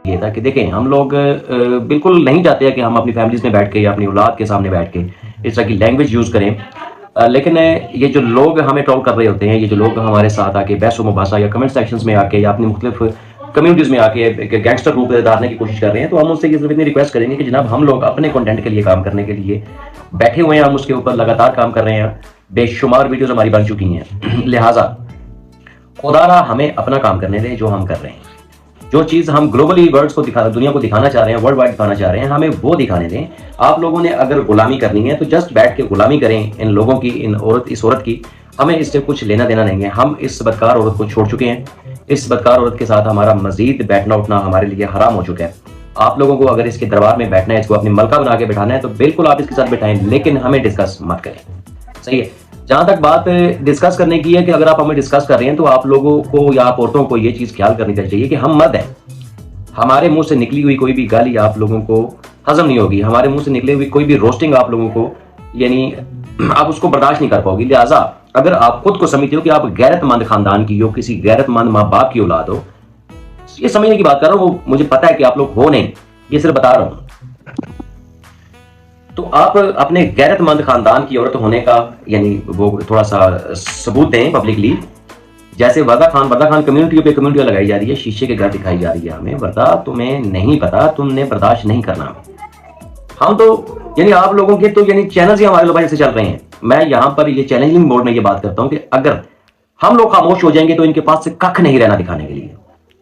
ये था कि देखें हम लोग बिल्कुल नहीं चाहते हैं कि हम अपनी फैमिलीज़ में बैठ के या अपनी औलाद के सामने बैठ के इस तरह की लैंग्वेज यूज़ करें। लेकिन ये जो लोग हमें ट्रोल कर रहे होते हैं, ये जो लोग हमारे साथ आके बहस व मुबासा या कमेंट सेक्शंस में आके या अपनी मुख्तलिफ कम्युनिटीज़ में आके एक गैंगस्टर रूप धारने की कोशिश कर रहे हैं, तो हम उनसे ये सिर्फ इतनी रिक्वेस्ट करेंगे कि जनाब हम लोग अपने कंटेंट के लिए काम करने के लिए बैठे हुए हैं, हम उसके ऊपर लगातार काम कर रहे हैं, बेशुमार वीडियोज़ हमारी बन चुकी हैं। लिहाजा खुदारा हमें अपना काम करने दें जो हम कर रहे हैं। जो चीज़ हम ग्लोबली वर्ल्ड को दुनिया को दिखाना चाह रहे हैं, वर्ल्ड वाइड दिखाना चाह रहे हैं, हमें वो दिखाने दें। आप लोगों ने अगर गुलामी करनी है तो जस्ट बैठ के गुलामी करें इन लोगों की, इस औरत की। हमें इससे कुछ लेना देना नहीं है। हम इस बदकार औरत को छोड़ चुके हैं। इस बदकार औरत के साथ हमारा मजीद बैठना उठना हमारे लिए हराम हो चुका है। आप लोगों को अगर इसके दरबार में बैठना है, इसको अपनी मलका बना के बैठाना है, तो बिल्कुल आप इसके साथ बैठाएं, लेकिन हमें डिस्कस मत करें। सही है। जहां तक बात डिस्कस करने की है कि अगर आप हमें डिस्कस कर रहे हैं तो आप लोगों को या आप औरतों को ये चीज़ ख्याल करनी चाहिए कि हम मर्द हैं। हमारे मुंह से निकली हुई कोई भी गाली आप लोगों को हजम नहीं होगी। हमारे मुंह से निकली हुई कोई भी रोस्टिंग आप लोगों को यानी आप उसको बर्दाश्त नहीं कर पाओगी। लिहाजा अगर आप खुद को समझते हो कि आप गैरतमंद खानदान की हो, किसी गैरतमंद माँ बाप की औलाद हो, ये समझने की बात कर रहा हूँ, वो मुझे पता है कि आप लोग हो नहीं, ये सिर्फ बता रहा हूँ। तो आप अपने गैरतमंद खानदान की औरत होने का यानी वो थोड़ा सा सबूत दें पब्लिकली। जैसे वर्दा खान कम्युनिटी पे कम्युनिटी लगाई जा रही है, शीशे के घर दिखाई जा रही है हमें। वर्दा तुम्हें नहीं पता, तुमने बर्दाश्त नहीं करना। हम तो यानी आप लोगों के तो यानी चैनल ही हमारे लोग से चल रहे हैं। मैं यहाँ पर ये चैलेंजिंग मोड में ये बात करता हूँ कि अगर हम लोग खामोश हो जाएंगे तो इनके पास से कख नहीं रहना दिखाने के लिए।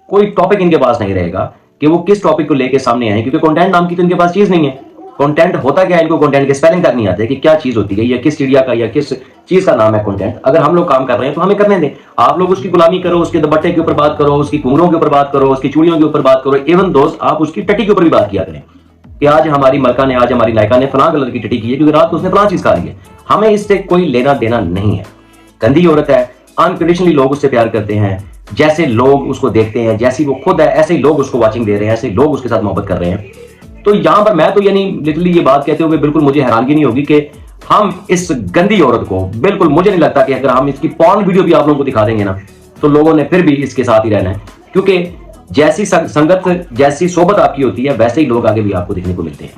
कोई टॉपिक इनके पास नहीं रहेगा कि वो किस टॉपिक को लेके सामने आए, क्योंकि कंटेंट नाम की तो इनके पास चीज नहीं है। कंटेंट होता क्या है, इनको कंटेंट के स्पेलिंग तक नहीं आते कि क्या चीज होती है या किस चिड़िया का या किस चीज का नाम है कंटेंट। अगर हम लोग काम कर रहे हैं तो हमें करने दें। आप लोग उसकी गुलामी करो, उसके दुपट्टे के ऊपर बात करो, उसकी घुंघरों के ऊपर बात करो, उसकी चूड़ियों के ऊपर बात करो। इवन दोस्त आप उसकी टटी के ऊपर भी बात किया करें कि आज हमारी मलका ने, आज हमारी लाइका ने फलां कलर की टटी की है क्योंकि रात को उसने फलां चीज खा ली है। हमें इससे कोई लेना देना नहीं है। गंदी औरत है, अनकंडीशनली लोग उससे प्यार करते हैं। जैसे लोग उसको देखते हैं, जैसी वो खुद है, ऐसे ही लोग उसको वाचिंग दे रहे हैं, ऐसे ही लोग उसके साथ मोहब्बत कर रहे हैं। तो यहां पर मैं तो यानी लिटरली ये बात कहते हुए बिल्कुल मुझे हैरानगी नहीं होगी कि हम इस गंदी औरत को, बिल्कुल मुझे नहीं लगता कि अगर हम इसकी पॉर्न वीडियो भी आप लोगों को दिखा देंगे ना तो लोगों ने फिर भी इसके साथ ही रहना है। क्योंकि जैसी संगत, जैसी सोबत आपकी होती है, वैसे ही लोग आगे भी आपको देखने को मिलते हैं।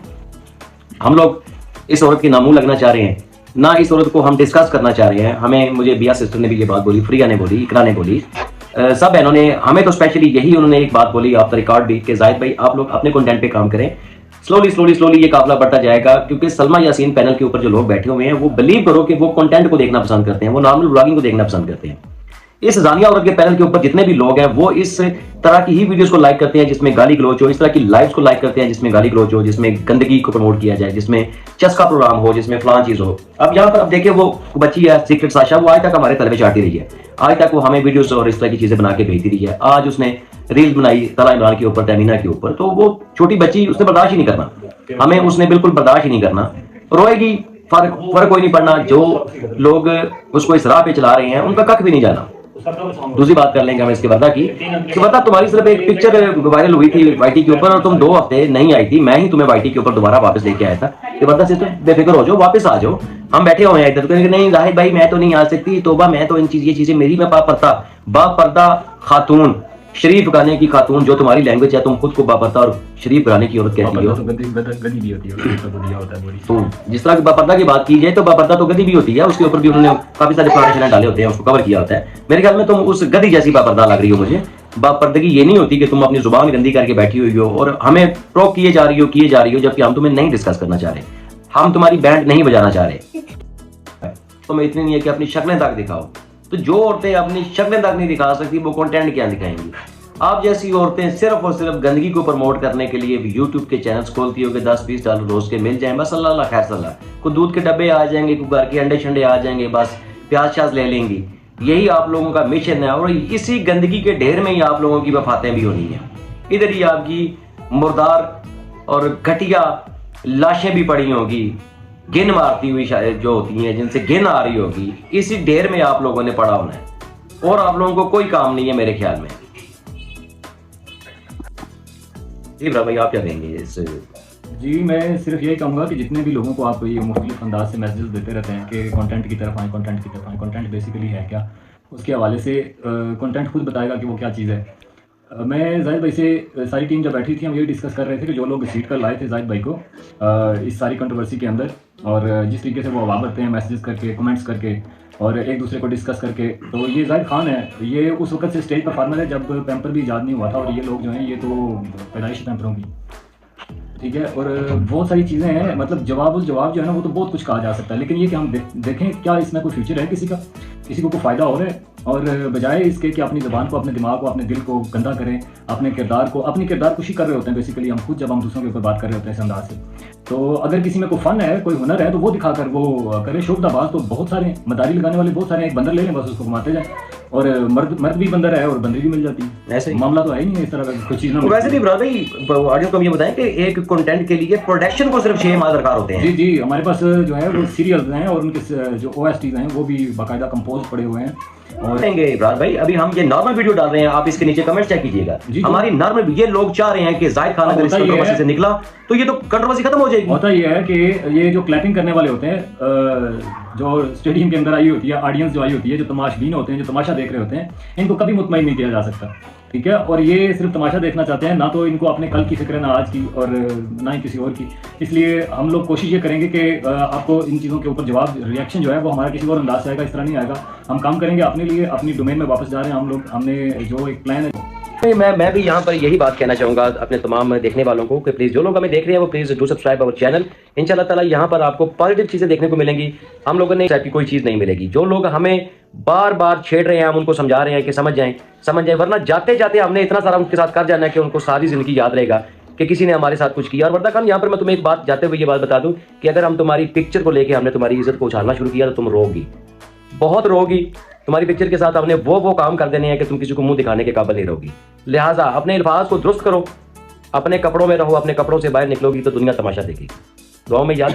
हम लोग इस औरत के नामूं लगना चाह रहे हैं ना, इस औरत को हम डिस्कस करना चाह रहे हैं। हमें, मुझे बिया सिस्टर ने भी ये बात बोली, फ्रिया ने बोली, इकरा ने बोली, सब बहनों ने, हमें तो स्पेशली यही उन्होंने एक बात बोली ऑफ द रिकॉर्ड भी कि जाहिद भाई आप लोग अपने कंटेंट पे काम करें। स्लोली ये काफिला बढ़ता जाएगा, क्योंकि सलमा यासीन पैनल के ऊपर जो लोग बैठे हुए हैं वो बिलीव करो कि वो कंटेंट को देखना पसंद करते हैं, वो नॉर्मल ब्लॉगिंग को देखना पसंद करते हैं। इस जानिया औरत के पैनल के ऊपर जितने भी लोग हैं वो इस तरह की ही वीडियोस को लाइक करते हैं जिसमें गाली गलौच हो, इस तरह की लाइव्स को लाइक करते हैं जिसमें गाली गलौच हो, जिसमें गंदगी को प्रमोट किया जाए, जिसमें चस्का प्रोग्राम हो, जिसमें फलां चीज हो। अब यहाँ पर अब देखिए वो बच्ची है सीक्रेट साशा, वो आज तक हमारे तलबे चाटती रही है, आज तक वो हमें वीडियोस और इस तरह की चीजें बना के भेजती रही है। आज उसने रील बनाई तला इमरान के ऊपर, तमीना के ऊपर, तो वो छोटी बच्ची, उसने बर्दाश्त ही नहीं करना, हमें उसने बिल्कुल बर्दाश्त ही नहीं करना। रोएगी, फर्क कोई नहीं पड़ना। जो लोग उसको इस राह पे चला रहे हैं उनका कख भी नहीं जाना। दूसरी बात कर लेंगे हम इसके वर्दा की कि वर्दा तुम्हारी सिर्फ एक पिक्चर वायरल हुई थी वाईटी के ऊपर और तुम 2 हफ्ते नहीं आई थी। मैं ही तुम्हें वाईटी के ऊपर दोबारा वापस लेके आया था कि वर्दा से तुम बेफिक्र हो जाओ, वापस आ जाओ, हम बैठे हुए हैं इधर। तो नहीं जाहिद भाई मैं तो नहीं आ सकती, तोबा मैं तो ये चीजें मेरी, मैं बापर्दा खातून, शरीफ घराने की खातून, जो तुम्हारी लैंग्वेज है, तुम खुद को बापर्दा और शरीफ घराने की औरत कहती हो। तो जिस तरह की बापर्दा की बात की जाए तो बापर्दा तो गदी भी होती है, उसके ऊपर भी उन्होंने काफी सारे प्लांटेशन डाले होते हैं, उसको कवर किया होता है। मेरे ख्याल में तुम उस गदी जैसी बापर्दा लग रही हो मुझे। बापर्दगी ये नहीं होती कि तुम अपनी जुबान गंदी करके बैठी हुई हो और हमें प्रोक किए जा रही हो, जबकि हम तुम्हें नहीं डिस्कस करना चाह रहे, हम तुम्हारी बैंड नहीं बजाना चाह रहे। तुम्हें इतनी नहीं है कि अपनी शक्लें तक दिखाओ। तो जो औरतें अपनी शक्लें तक नहीं दिखा सकती वो कंटेंट क्या दिखाएंगी? आप जैसी औरतें सिर्फ और सिर्फ गंदगी को प्रमोट करने के लिए यूट्यूब के चैनल्स खोलती हो कि 10-20 डॉलर रोज के मिल जाएं, बस अल्लाह खैर सल्ला, कोई दूध के डब्बे आ जाएंगे, कोई घर के अंडे शंडे आ जाएंगे, बस प्याज शाज ले लेंगी। यही आप लोगों का मिशन है और इसी गंदगी के ढेर में ही आप लोगों की वफातें भी होनी है। इधर ही आपकी मुर्दार और घटिया लाशें भी पड़ी होगी, गिन मारती हुई जो होती हैं, जिनसे गिन आ रही होगी, इसी ढेर में आप लोगों ने पड़ा होना है और आप लोगों को कोई काम नहीं है मेरे ख्याल में। जी भाई आप क्या कहेंगे इस? जी मैं सिर्फ यही कहूँगा कि जितने भी लोगों को आप ये मुख्तलिफ अंदाज से मैसेज देते रहते हैं कि कंटेंट की तरफ आए, कंटेंट की तरफ आए, कंटेंट बेसिकली है क्या, उसके हवाले से कंटेंट खुद बताएगा कि वो क्या चीज़ है। मैं जाहिद भाई से सारी टीम जब बैठी थी हम यही डिस्कस कर रहे थे कि जो लोग घसीट कर लाए थे जाहिद भाई को इस सारी कंट्रोवर्सी के अंदर, और जिस तरीके से वो आवाज़ करते हैं मैसेजेस करके, कमेंट्स करके और एक दूसरे को डिस्कस करके, तो ये जाहिद खान है, ये उस वक्त से स्टेज परफॉर्मर है जब पैम्पर भी ईजाद नहीं हुआ था, और ये लोग जो हैं ये तो पैदाइश पैम्परों की, ठीक है। और बहुत सारी चीज़ें हैं, मतलब जवाब जो है ना वो तो बहुत कुछ कहा जा सकता है, लेकिन ये कि हम देखें क्या इसमें कोई फ्यूचर है किसी को कोई फ़ायदा हो रहा है, और बजाय इसके कि अपनी ज़बान को, अपने दिमाग को, अपने दिल को गंदा करें, अपने किरदार को, अपनी किरदार कुशी कर रहे होते हैं बेसिकली हम खुद, जब हम दूसरों के ऊपर बात कर रहे होते हैं इस अंदाज से। तो अगर किसी में कोई फ़न है, कोई हुनर है, तो वो दिखाकर वो करे। शोबदाबाज तो बहुत सारे हैं, मदारी लगाने वाले बहुत सारे हैं, एक बंदर ले लें बस उसको घुमाते जाए, और मर्द भी बंदर है और बंदरी भी मिल जाती है। ऐसे ही मामला तो है ही नहीं इस तरह का कोई चीज़ ना। वैसे भी ब्रदर भाई ऑडियंस को हम ये बताएं कि एक कंटेंट के लिए प्रोडक्शन को सिर्फ 6 माह दरकार होते हैं। जी जी, हमारे पास जो है वो सीरियल्स हैं और उनके जो OSTs हैं वो भी बाकायदा कंपोज पड़े हुए हैं। और देंगे इब्राज भाई, अभी हम ये नॉर्मल वीडियो डाल रहे हैं, आप इसके नीचे कमेंट चेक कीजिएगा। हमारी नॉर्मल, ये लोग चाह रहे हैं कि जाहिद खान अगर इस कंट्रोवर्सी से निकला तो ये तो कंट्रोवर्सी खत्म हो जाएगी। होता ये है कि ये जो क्लैपिंग करने वाले होते हैं, जो स्टेडियम के अंदर आई होती है, ऑडियंस जो आई होती है, जो तमाशबीन होते हैं, जो तमाशा देख रहे होते हैं, इनको कभी मुतमईन नहीं किया जा सकता, ठीक है। और ये सिर्फ तमाशा देखना चाहते हैं, ना तो इनको अपने कल की फिक्र है, ना आज की, और ना ही किसी और की। इसलिए हम लोग कोशिश ये करेंगे कि आपको इन चीज़ों के ऊपर जवाब, रिएक्शन जो है वो हमारा किसी और अंदाज से आएगा, इस तरह नहीं आएगा। हम काम करेंगे अपने लिए, अपनी डोमेन में वापस जा रहे हैं हम लोग, हमने जो एक प्लान है। मैं भी यहाँ पर यही बात कहना चाहूँगा अपने तमाम देखने वालों को कि प्लीज़ जो लोग हमें देख रहे हैं वो please do subscribe our channel. इंशाल्लाह ताला यहाँ पर आपको पॉजिटिव चीज़ें देखने को मिलेंगी, हम लोगों ने टाइप की कोई चीज़ नहीं मिलेगी। जो लोग हमें बार बार छेड़ रहे हैं, हम उनको समझा रहे हैं कि समझ जाएं, वरना जाते जाते हमने इतना सारा उनके साथ कर जाना है कि उनको सारी ज़िंदगी याद रहेगा कि किसी ने हमारे साथ कुछ किया। और वर्दा खान, यहाँ पर मैं तुम्हें एक बात जाते हुए ये बात बता दूँ कि अगर हम तुम्हारी पिक्चर को लेकर हमने तुम्हारी इज्जत को उछालना शुरू किया तो तुम रोगी, बहुत रोगी। तुम्हारी पिक्चर के साथ हमने वो काम कर देने हैं कि तुम किसी को मुंह दिखाने के काबिल नहीं रहोगी। लिहाजा अपने अल्फाज को दुरुस्त करो, अपने कपड़ों में रहो, अपने कपड़ों से बाहर निकलोगी तो दुनिया तमाशा देखेगी। दुआओं में याद